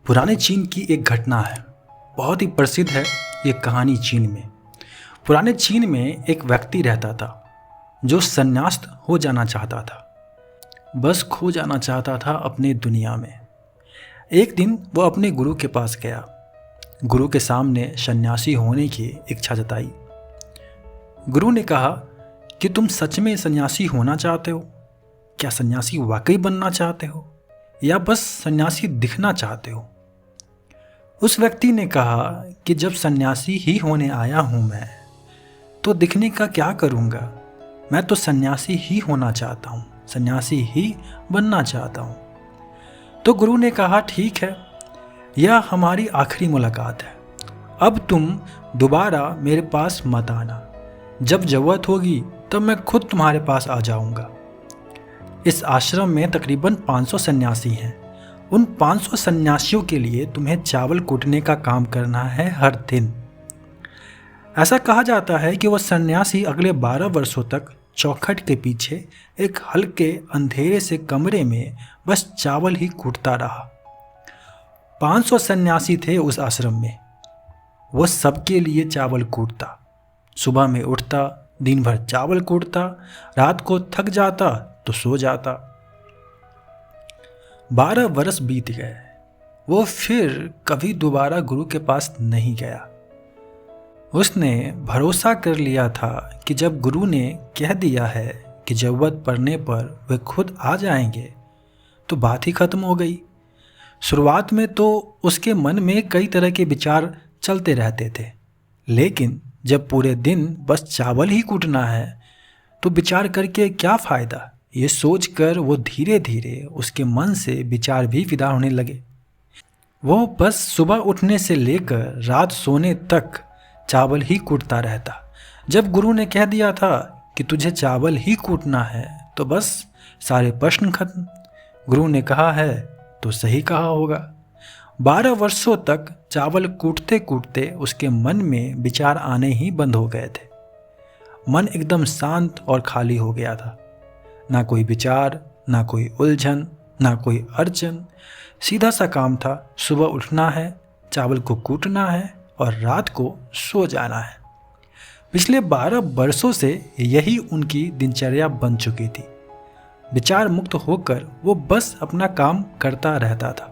पुराने चीन की एक घटना है। बहुत ही प्रसिद्ध है ये कहानी चीन में। पुराने चीन में एक व्यक्ति रहता था जो संन्यास्त हो जाना चाहता था, बस खो जाना चाहता था अपने दुनिया में। एक दिन वो अपने गुरु के पास गया। गुरु के सामने सन्यासी होने की इच्छा जताई। गुरु ने कहा कि तुम सच में सन्यासी होना चाहते हो? क्या सन्यासी वाकई बनना चाहते हो या बस सन्यासी दिखना चाहते हो? उस व्यक्ति ने कहा कि जब सन्यासी ही होने आया हूँ मैं, तो दिखने का क्या करूँगा? मैं तो सन्यासी ही होना चाहता हूँ, सन्यासी ही बनना चाहता हूँ। तो गुरु ने कहा, ठीक है, यह हमारी आखिरी मुलाकात है। अब तुम दोबारा मेरे पास मत आना। जब ज़रूरत होगी तब मैं खुद तुम्हारे पास आ जाऊँगा। इस आश्रम में तकरीबन 500 सन्यासी हैं। उन 500 सन्यासियों के लिए तुम्हें चावल कूटने का काम करना है हर दिन। ऐसा कहा जाता है कि वह सन्यासी अगले 12 वर्षों तक चौखट के पीछे एक हल्के अंधेरे से कमरे में बस चावल ही कूटता रहा। 500 सन्यासी थे उस आश्रम में। वह सबके लिए चावल कूटता। सुबह में उठता, दिन भर चावल कूटता, रात को थक जाता तो सो जाता। 12 वर्ष बीत गए। वो फिर कभी दोबारा गुरु के पास नहीं गया। उसने भरोसा कर लिया था कि जब गुरु ने कह दिया है कि ज़रूरत पड़ने पर वे खुद आ जाएंगे, तो बात ही खत्म हो गई। शुरुआत में तो उसके मन में कई तरह के विचार चलते रहते थे, लेकिन जब पूरे दिन बस चावल ही कूटना है तो विचार करके क्या फ़ायदा? ये सोचकर वो धीरे धीरे उसके मन से विचार भी विदा होने लगे। वो बस सुबह उठने से लेकर रात सोने तक चावल ही कूटता रहता। जब गुरु ने कह दिया था कि तुझे चावल ही कूटना है, तो बस सारे प्रश्न खत्म। गुरु ने कहा है तो सही कहा होगा। 12 वर्षों तक चावल कूटते कूटते उसके मन में विचार आने ही बंद हो गए थे। मन एकदम शांत और खाली हो गया था। ना कोई विचार, ना कोई उलझन, ना कोई अड़चन। सीधा सा काम था, सुबह उठना है, चावल को कूटना है और रात को सो जाना है। पिछले 12 वर्षों से यही उनकी दिनचर्या बन चुकी थी। विचार मुक्त होकर वो बस अपना काम करता रहता था।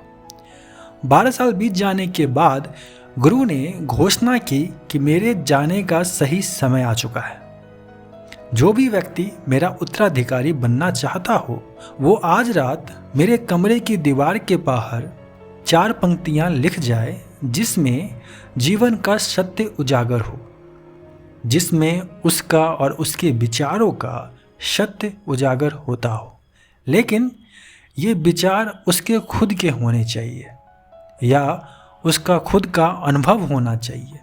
12 साल बीत जाने के बाद गुरु ने घोषणा की कि मेरे जाने का सही समय आ चुका है। जो भी व्यक्ति मेरा उत्तराधिकारी बनना चाहता हो, वो आज रात मेरे कमरे की दीवार के बाहर 4 पंक्तियां लिख जाए, जिसमें जीवन का सत्य उजागर हो, जिसमें उसका और उसके विचारों का सत्य उजागर होता हो, लेकिन ये विचार उसके खुद के होने चाहिए या उसका खुद का अनुभव होना चाहिए।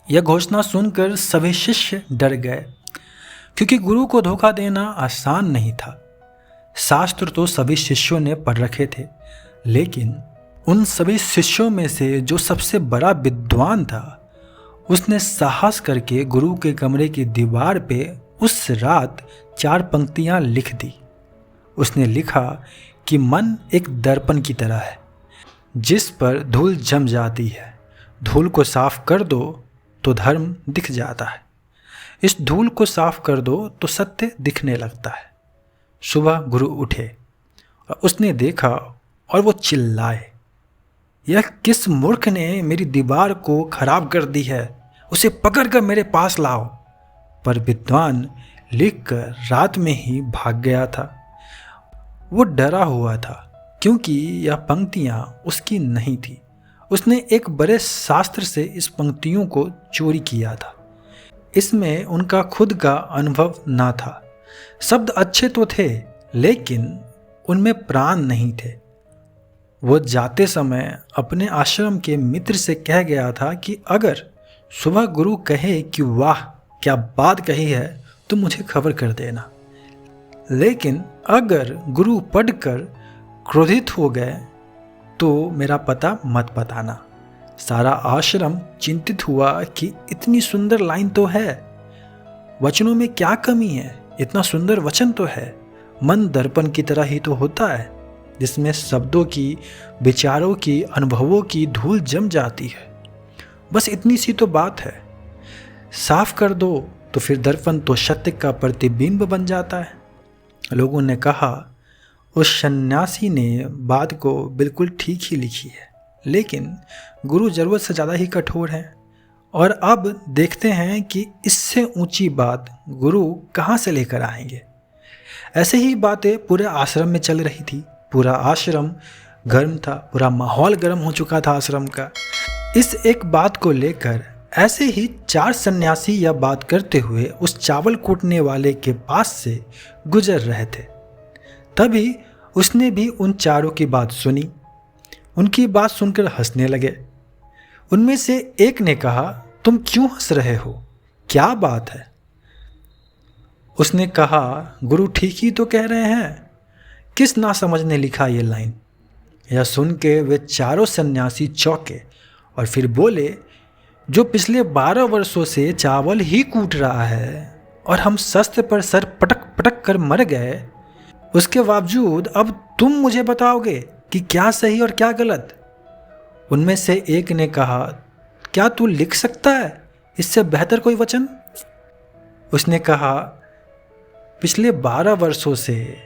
यह घोषणा सुनकर सभी शिष्य डर गए, क्योंकि गुरु को धोखा देना आसान नहीं था। शास्त्र तो सभी शिष्यों ने पढ़ रखे थे, लेकिन उन सभी शिष्यों में से जो सबसे बड़ा विद्वान था, उसने साहस करके गुरु के कमरे की दीवार पे उस रात 4 पंक्तियां लिख दी। उसने लिखा कि मन एक दर्पण की तरह है, जिस पर धूल जम जाती है। धूल को साफ कर दो तो धर्म दिख जाता है। इस धूल को साफ कर दो तो सत्य दिखने लगता है। सुबह गुरु उठे और उसने देखा और वो चिल्लाए, यह किस मूर्ख ने मेरी दीवार को खराब कर दी है? उसे पकड़कर मेरे पास लाओ। पर विद्वान लिखकर रात में ही भाग गया था। वो डरा हुआ था, क्योंकि यह पंक्तियां उसकी नहीं थी। उसने एक बड़े शास्त्र से इस पंक्तियों को चोरी किया था। इसमें उनका खुद का अनुभव ना था। शब्द अच्छे तो थे, लेकिन उनमें प्राण नहीं थे। वो जाते समय अपने आश्रम के मित्र से कह गया था कि अगर सुबह गुरु कहे कि वाह क्या बात कही है, तो मुझे खबर कर देना। लेकिन अगर गुरु पढ़कर क्रोधित हो गए तो मेरा पता मत बताना। सारा आश्रम चिंतित हुआ कि इतनी सुंदर लाइन तो है, वचनों में क्या कमी है? इतना सुंदर वचन तो है, मन दर्पण की तरह ही तो होता है। जिसमें शब्दों की, विचारों की, अनुभवों की धूल जम जाती है। बस इतनी सी तो बात है, साफ कर दो तो फिर दर्पण तो सत्य का प्रतिबिंब बन जाता है। लोगों ने कहा उस सन्यासी ने बात को बिल्कुल ठीक ही लिखी है, लेकिन गुरु जरूरत से ज़्यादा ही कठोर हैं। और अब देखते हैं कि इससे ऊंची बात गुरु कहाँ से लेकर आएंगे। ऐसे ही बातें पूरे आश्रम में चल रही थी। पूरा आश्रम गर्म था, पूरा माहौल गर्म हो चुका था आश्रम का। इस एक बात को लेकर ऐसे ही 4 सन्यासी यह बात करते हुए उस चावल कूटने वाले के पास से गुजर रहे थे। तभी उसने भी उन चारों की बात सुनी। उनकी बात सुनकर हंसने लगे। उनमें से एक ने कहा, तुम क्यों हंस रहे हो, क्या बात है? उसने कहा, गुरु ठीक ही तो कह रहे हैं। किस नासमझ ने लिखा ये लाइन? यह सुन के वे चारों सन्यासी चौंके और फिर बोले, जो पिछले 12 वर्षों से चावल ही कूट रहा है और हम शस्त्र पर सर पटक पटक कर मर गए, उसके बावजूद अब तुम मुझे बताओगे कि क्या सही और क्या गलत? उनमें से एक ने कहा, क्या तू लिख सकता है इससे बेहतर कोई वचन? उसने कहा, पिछले 12 वर्षों से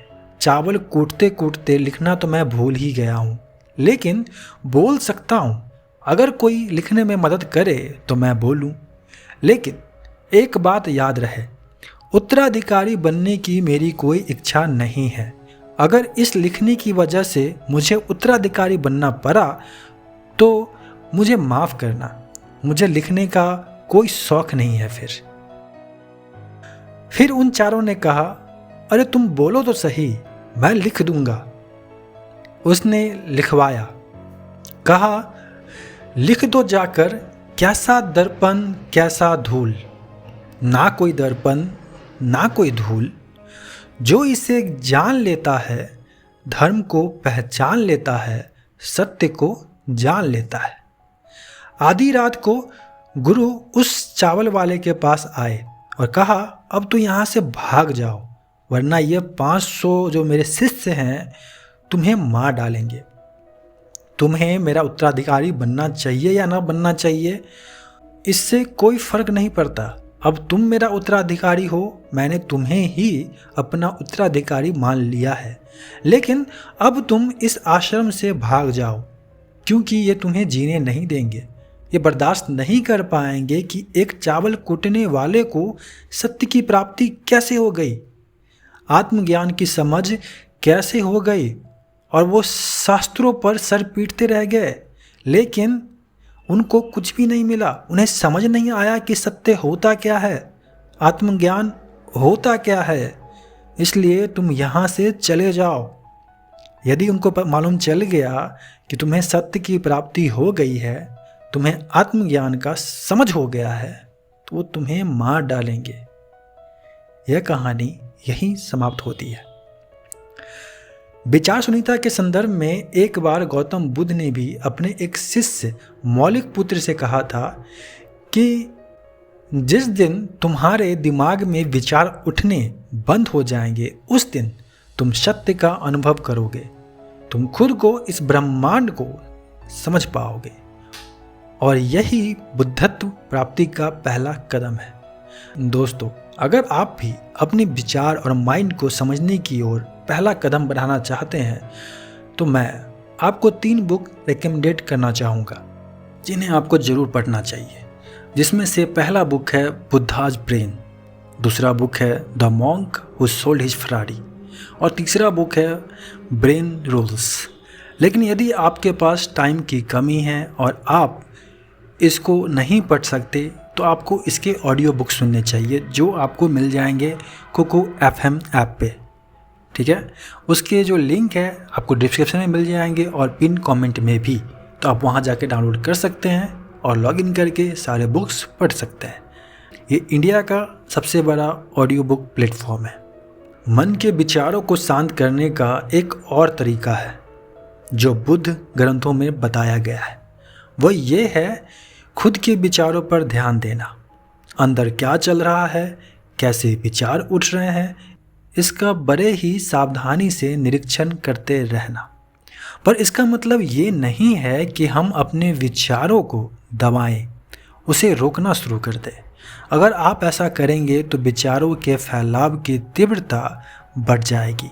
चावल कूटते कूटते लिखना तो मैं भूल ही गया हूँ, लेकिन बोल सकता हूँ। अगर कोई लिखने में मदद करे तो मैं बोलूँ। लेकिन एक बात याद रहे, उत्तराधिकारी बनने की मेरी कोई इच्छा नहीं है। अगर इस लिखने की वजह से मुझे उत्तराधिकारी बनना पड़ा तो मुझे माफ़ करना। मुझे लिखने का कोई शौक नहीं है। फिर उन चारों ने कहा, अरे तुम बोलो तो सही, मैं लिख दूंगा। उसने लिखवाया। कहा, लिख दो जाकर, कैसा दर्पण कैसा धूल, ना कोई दर्पण ना कोई धूल, जो इसे जान लेता है धर्म को पहचान लेता है, सत्य को जान लेता है। आधी रात को गुरु उस चावल वाले के पास आए और कहा, अब तो यहाँ से भाग जाओ, वरना ये 500 जो मेरे शिष्य हैं तुम्हें मार डालेंगे। तुम्हें मेरा उत्तराधिकारी बनना चाहिए या ना बनना चाहिए, इससे कोई फर्क नहीं पड़ता। अब तुम मेरा उत्तराधिकारी हो, मैंने तुम्हें ही अपना उत्तराधिकारी मान लिया है, लेकिन अब तुम इस आश्रम से भाग जाओ, क्योंकि ये तुम्हें जीने नहीं देंगे। ये बर्दाश्त नहीं कर पाएंगे कि एक चावल कूटने वाले को सत्य की प्राप्ति कैसे हो गई, आत्मज्ञान की समझ कैसे हो गई, और वो शास्त्रों पर सर पीटते रह गए, लेकिन उनको कुछ भी नहीं मिला। उन्हें समझ नहीं आया कि सत्य होता क्या है, आत्मज्ञान होता क्या है। इसलिए तुम यहाँ से चले जाओ। यदि उनको मालूम चल गया कि तुम्हें सत्य की प्राप्ति हो गई है, तुम्हें आत्मज्ञान का समझ हो गया है, तो वो तुम्हें मार डालेंगे। यह कहानी यहीं समाप्त होती है। विचार शून्यता के संदर्भ में एक बार गौतम बुद्ध ने भी अपने एक शिष्य मौलिक पुत्र से कहा था कि जिस दिन तुम्हारे दिमाग में विचार उठने बंद हो जाएंगे, उस दिन तुम सत्य का अनुभव करोगे, तुम खुद को इस ब्रह्मांड को समझ पाओगे, और यही बुद्धत्व प्राप्ति का पहला कदम है। दोस्तों, अगर आप भी अपने विचार और माइंड को समझने की ओर पहला कदम बढ़ाना चाहते हैं, तो मैं आपको 3 बुक रिकमेंडेड करना चाहूँगा जिन्हें आपको ज़रूर पढ़ना चाहिए। जिसमें से पहला बुक है बुद्धाज ब्रेन, दूसरा बुक है the monk who sold his Ferrari, और तीसरा बुक है ब्रेन रूल्स। लेकिन यदि आपके पास टाइम की कमी है और आप इसको नहीं पढ़ सकते, तो आपको इसके ऑडियो बुक सुनने चाहिए, जो आपको मिल जाएंगे कोको FM ऐप पे। ठीक है, उसके जो लिंक है आपको डिस्क्रिप्शन में मिल जाएंगे और पिन कमेंट में भी, तो आप वहाँ जाके डाउनलोड कर सकते हैं और लॉगिन करके सारे बुक्स पढ़ सकते हैं। ये इंडिया का सबसे बड़ा ऑडियो बुक प्लेटफॉर्म है। मन के विचारों को शांत करने का एक और तरीका है जो बुद्ध ग्रंथों में बताया गया है, वह ये है खुद के विचारों पर ध्यान देना। अंदर क्या चल रहा है, कैसे विचार उठ रहे हैं, इसका बड़े ही सावधानी से निरीक्षण करते रहना। पर इसका मतलब ये नहीं है कि हम अपने विचारों को दबाएं, उसे रोकना शुरू कर दें। अगर आप ऐसा करेंगे तो विचारों के फैलाव की तीव्रता बढ़ जाएगी।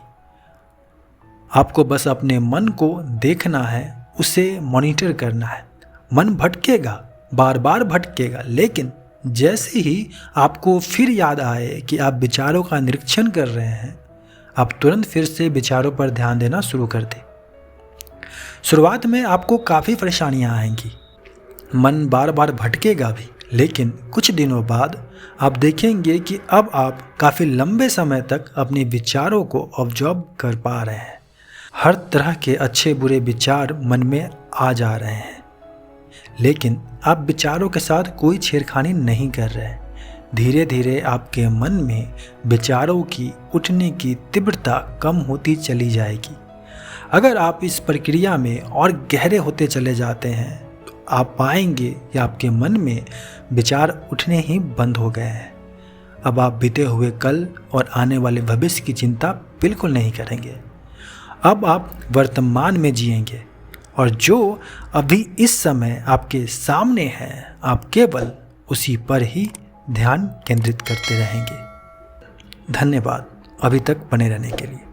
आपको बस अपने मन को देखना है, उसे मॉनिटर करना है। मन भटकेगा, बार बार भटकेगा, लेकिन जैसे ही आपको फिर याद आए कि आप विचारों का निरीक्षण कर रहे हैं, आप तुरंत फिर से विचारों पर ध्यान देना शुरू कर दें। शुरुआत में आपको काफ़ी परेशानियां आएंगी, मन बार बार भटकेगा भी, लेकिन कुछ दिनों बाद आप देखेंगे कि अब आप काफ़ी लंबे समय तक अपने विचारों को ऑब्जर्व कर पा रहे हैं। हर तरह के अच्छे बुरे विचार मन में आ जा रहे हैं, लेकिन आप विचारों के साथ कोई छेड़खानी नहीं कर रहे। धीरे धीरे आपके मन में विचारों की उठने की तीव्रता कम होती चली जाएगी। अगर आप इस प्रक्रिया में और गहरे होते चले जाते हैं तो आप पाएंगे कि आपके मन में विचार उठने ही बंद हो गए हैं। अब आप बीते हुए कल और आने वाले भविष्य की चिंता बिल्कुल नहीं करेंगे। अब आप वर्तमान में जिएंगे और जो अभी इस समय आपके सामने है, आप केवल उसी पर ही ध्यान केंद्रित करते रहेंगे। धन्यवाद अभी तक बने रहने के लिए।